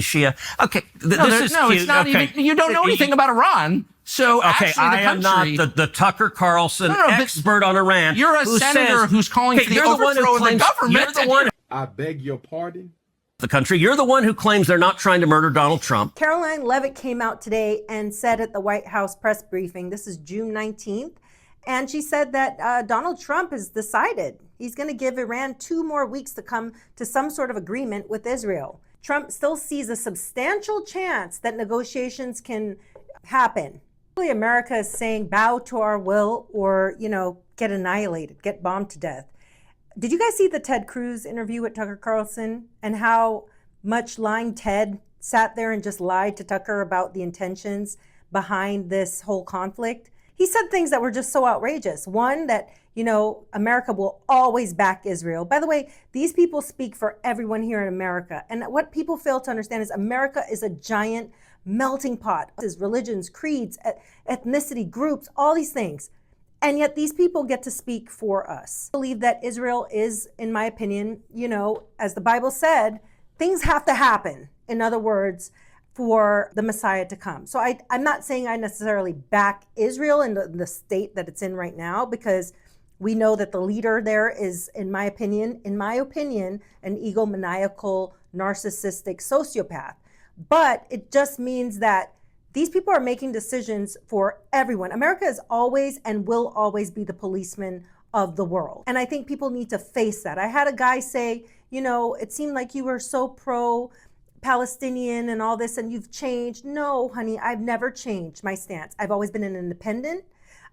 Shia. Okay, No, this is cute. it's not okay. even. You don't know anything about Iran. So okay, actually, I am not the Tucker Carlson expert on Iran. You're a senator who's calling for the overthrow of the government. You're the one. I beg your pardon? The country. You're the one who claims they're not trying to murder Donald Trump. Caroline Leavitt came out today and said at the White House press briefing, this is June 19th, and she said that Donald Trump has decided he's going to give Iran 2 more weeks to come to some sort of agreement with Israel. Trump still sees a substantial chance that negotiations can happen. America is saying bow to our will or, get annihilated, get bombed to death. Did you guys see the Ted Cruz interview with Tucker Carlson and how much lying Ted sat there and just lied to Tucker about the intentions behind this whole conflict? He said things that were just so outrageous. One, that, America will always back Israel. By the way, these people speak for everyone here in America. And what people fail to understand is America is a giant melting pot. There's religions, creeds, ethnicity, groups, all these things. And yet these people get to speak for us. I believe that Israel is, in my opinion, as the Bible said, things have to happen. In other words, for the Messiah to come. So I'm not saying I necessarily back Israel in the state that it's in right now, because we know that the leader there is, in my opinion, an egomaniacal, narcissistic sociopath. But it just means that these people are making decisions for everyone. America is always and will always be the policeman of the world. And I think people need to face that. I had a guy say, it seemed like you were so pro-Palestinian and all this and you've changed. No, honey, I've never changed my stance. I've always been an independent.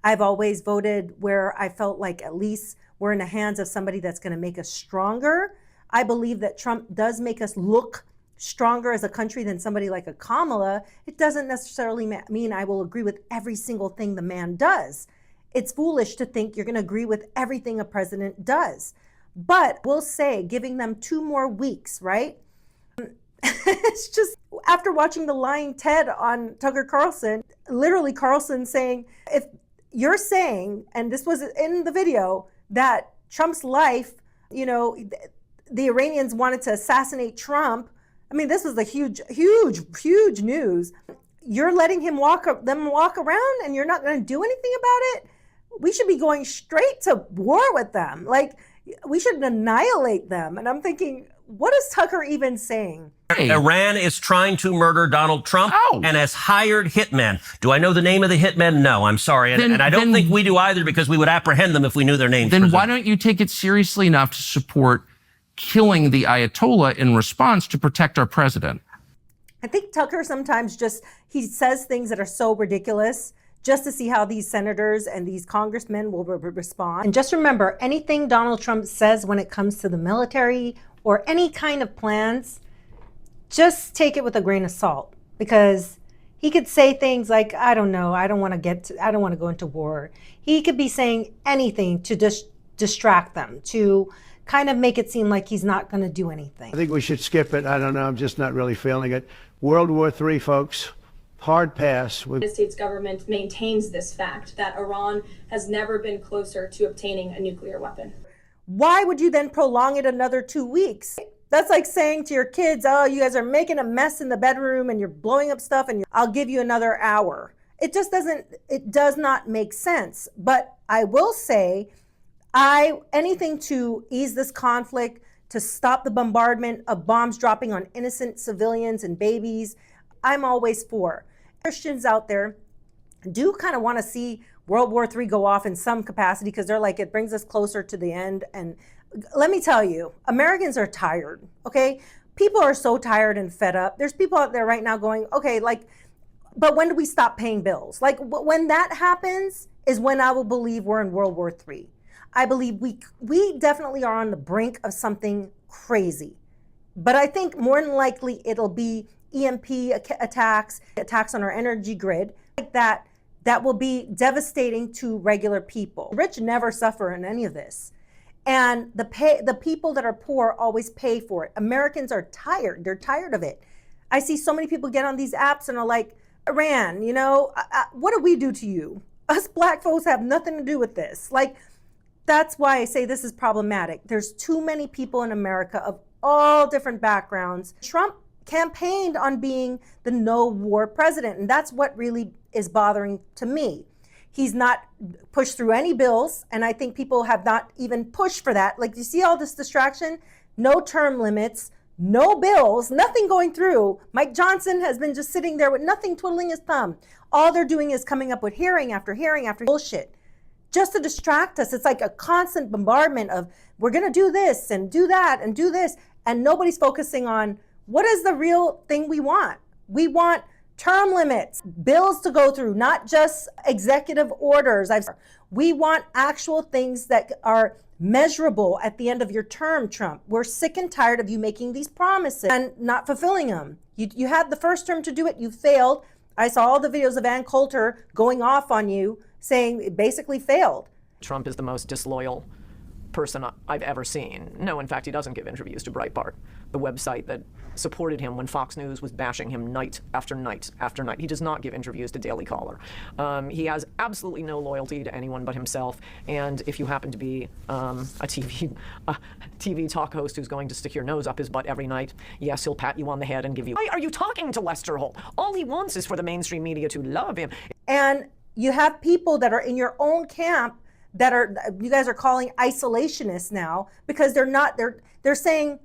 I've always voted where I felt like at least we're in the hands of somebody that's going to make us stronger. I believe that Trump does make us look stronger as a country than somebody like a Kamala. It doesn't necessarily mean I will agree with every single thing the man does. It's foolish to think you're going to agree with everything a president does. But we'll say giving them 2 more weeks, right? It's just, after watching the lying Ted on Tucker Carlson, literally Carlson saying, if you're saying, and this was in the video, that Trump's life, the Iranians wanted to assassinate Trump. I mean, this was the huge news. You're letting them walk around and you're not going to do anything about it? We should be going straight to war with them. Like, we should annihilate them. And I'm thinking, what is Tucker even saying? Iran is trying to murder Donald Trump and has hired hitmen. Do I know the name of the hitmen? No, I'm sorry. And I don't think we do either, because we would apprehend them if we knew their names. Then why don't you take it seriously enough to support killing the Ayatollah in response to protect our president? I think Tucker sometimes he says things that are so ridiculous just to see how these senators and these congressmen will respond. And just remember, anything Donald Trump says when it comes to the military or any kind of plans, just take it with a grain of salt, because he could say things like, I don't know, I don't want to go into war. He could be saying anything to distract them, to kind of make it seem like he's not going to do anything. I think we should skip it. I don't know. I'm just not really feeling it. World War III, folks. Hard pass. The United States government maintains this fact that Iran has never been closer to obtaining a nuclear weapon. Why would you then prolong it another 2 weeks? That's like saying to your kids, oh, you guys are making a mess in the bedroom and you're blowing up stuff and I'll give you another hour. It does not make sense. But I will say, anything to ease this conflict, to stop the bombardment of bombs dropping on innocent civilians and babies, I'm always for. Christians out there do kind of want to see World War III go off in some capacity, because they're like, it brings us closer to the end. And let me tell you, Americans are tired, okay? People are so tired and fed up. There's people out there right now going, okay, but when do we stop paying bills? Like, when that happens is when I will believe we're in World War III. I believe we definitely are on the brink of something crazy. But I think more than likely it'll be EMP attacks on our energy grid, like that will be devastating to regular people. The rich never suffer in any of this. And the people that are poor always pay for it. Americans are tired. They're tired of it. I see so many people get on these apps and are like, Iran, what do we do to you? Us black folks have nothing to do with this. That's why I say this is problematic. There's too many people in America of all different backgrounds. Trump campaigned on being the no war president. And that's what really is bothering to me. He's not pushed through any bills. And I think people have not even pushed for that. Like, you see all this distraction, no term limits, no bills, nothing going through. Mike Johnson has been just sitting there with nothing, twiddling his thumb. All they're doing is coming up with hearing after hearing after bullshit, just to distract us. It's like a constant bombardment of, we're going to do this and do that and do this. And nobody's focusing on what is the real thing we want. We want term limits, bills to go through, not just executive orders. We want actual things that are measurable at the end of your term, Trump. We're sick and tired of you making these promises and not fulfilling them. You had the first term to do it, you failed. I saw all the videos of Ann Coulter going off on you, saying it basically failed. Trump is the most disloyal person I've ever seen. No, in fact, he doesn't give interviews to Breitbart, the website that supported him when Fox News was bashing him night after night after night. He does not give interviews to Daily Caller. He has absolutely no loyalty to anyone but himself. And if you happen to be a TV talk host who's going to stick your nose up his butt every night, yes, he'll pat you on the head and give you, why are you talking to Lester Holt? All he wants is for the mainstream media to love him. And you have people that are in your own camp that you guys are calling isolationists now, because they're saying,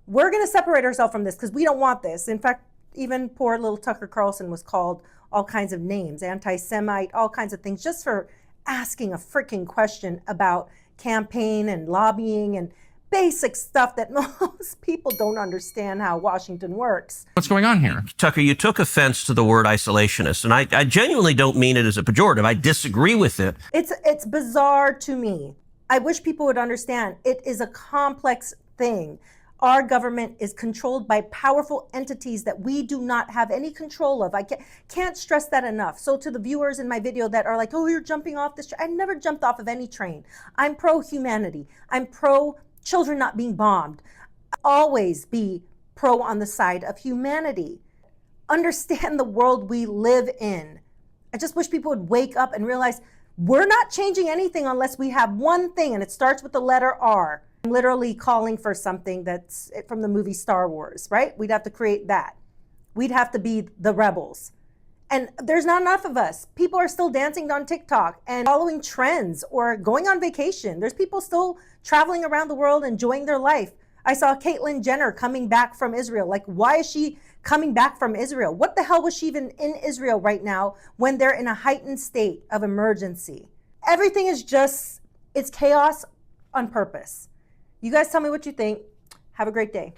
we're going to separate ourselves from this because we don't want this. In fact, even poor little Tucker Carlson was called all kinds of names, anti-Semite, all kinds of things, just for asking a freaking question about campaign and lobbying and basic stuff that most people don't understand how Washington works. What's going on here? Tucker, you took offense to the word isolationist, and I genuinely don't mean it as a pejorative. I disagree with it. It's bizarre to me. I wish people would understand it is a complex thing. Our government is controlled by powerful entities that we do not have any control of. I can't stress that enough. So to the viewers in my video that are like, oh, you're jumping off this train. I never jumped off of any train. I'm pro-humanity. I'm pro-children not being bombed. Always be pro on the side of humanity. Understand the world we live in. I just wish people would wake up and realize we're not changing anything unless we have one thing, and it starts with the letter R. I'm literally calling for something that's from the movie Star Wars, right? We'd have to create that. We'd have to be the rebels. And there's not enough of us. People are still dancing on TikTok and following trends or going on vacation. There's people still traveling around the world, enjoying their life. I saw Caitlyn Jenner coming back from Israel. Like, why is she coming back from Israel? What the hell was she even in Israel right now when they're in a heightened state of emergency? Everything is it's chaos on purpose. You guys tell me what you think. Have a great day.